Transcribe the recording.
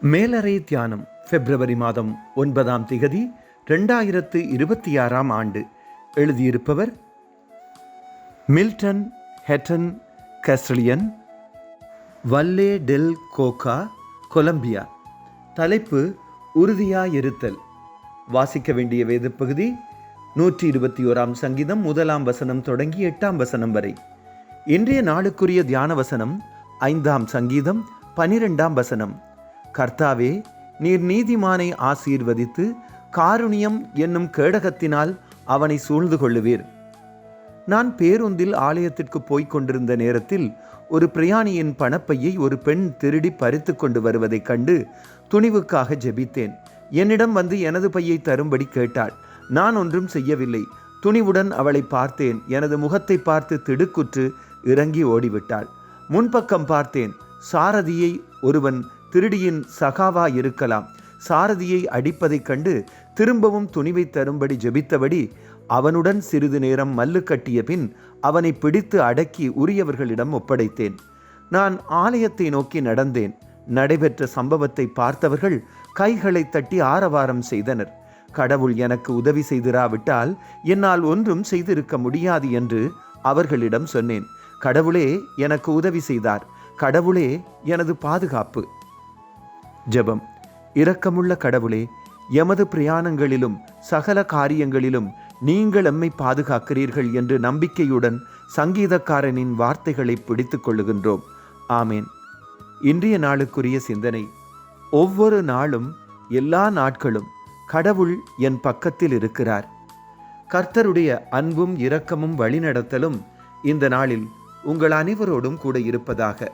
மேலறை தியானம் பிப்ரவரி மாதம் 9ஆம் திகதி 2026ஆம் ஆண்டு. எழுதியிருப்பவர் Milton Hetton Castellian, Valle del Cauca, Colombia. தலைப்பு உறுதியாயிருத்தல். வாசிக்க வேண்டிய வேத பகுதி 121ஆம் சங்கீதம் 1ஆம் வசனம் தொடங்கி 8ஆம் வசனம் வரை. இன்றைய நாளுக்குரிய தியான வசனம் 5ஆம் சங்கீதம் 12ஆம் வசனம். கர்த்தாவே, நீர் நீதிமானை ஆசீர்வதித்து காருணியம் என்னும் கேடகத்தினால் அவனை சூழ்ந்து கொள்ளுவீர். நான் பேருந்தில் ஆலயத்திற்கு போய்க் கொண்டிருந்த நேரத்தில் ஒரு பிரயாணியின் பணப்பையை ஒரு பெண் திருடி பறித்து கொண்டு வருவதைக் கண்டு துணிவுக்காக ஜெபித்தேன். என்னிடம் வந்து எனது பையை தரும்படி கேட்டாள். நான் ஒன்றும் செய்யவில்லை. துணிவுடன் அவளை பார்த்தேன். எனது முகத்தை பார்த்து திடுக்குற்று இறங்கி ஓடிவிட்டாள். முன்பக்கம் பார்த்தேன். சாரதியை ஒருவன் திருடியின் சகாவா இருக்கலாம். சாரதியை அடிப்பதைக் கண்டு திரும்பவும் துணிவை தரும்படி ஜெபித்தபடி அவனுடன் சிறிது நேரம் மல்லு கட்டிய பின் அவனை பிடித்து அடக்கி உரியவர்களிடம் ஒப்படைத்தேன். நான் ஆலயத்தை நோக்கி நடந்தேன். நடைபெற்ற சம்பவத்தை பார்த்தவர்கள் கைகளை தட்டி ஆரவாரம் செய்தனர். கடவுள் எனக்கு உதவி செய்திராவிட்டால் என்னால் ஒன்றும் செய்திருக்க முடியாது என்று அவர்களிடம் சொன்னேன். கடவுளே எனக்கு உதவி செய்தார். கடவுளே எனது பாதுகாப்பு. ஜெபம். இரக்கமுள்ள கடவுளே, எமது பிரயாணங்களிலும் சகல காரியங்களிலும் நீங்கள் எம்மை பாதுகாக்கிறீர்கள் என்று நம்பிக்கையுடன் சங்கீதக்காரனின் வார்த்தைகளை பிடித்துக் கொள்ளுகின்றோம். ஆமேன். இன்றைய நாளுக்குரிய சிந்தனை. ஒவ்வொரு நாளும், எல்லா நாட்களும் கடவுள் என் பக்கத்தில் இருக்கிறார். கர்த்தருடைய அன்பும் இரக்கமும் வழிநடத்தலும் இந்த நாளில் உங்கள் அனைவரோடும் கூட இருப்பதாக.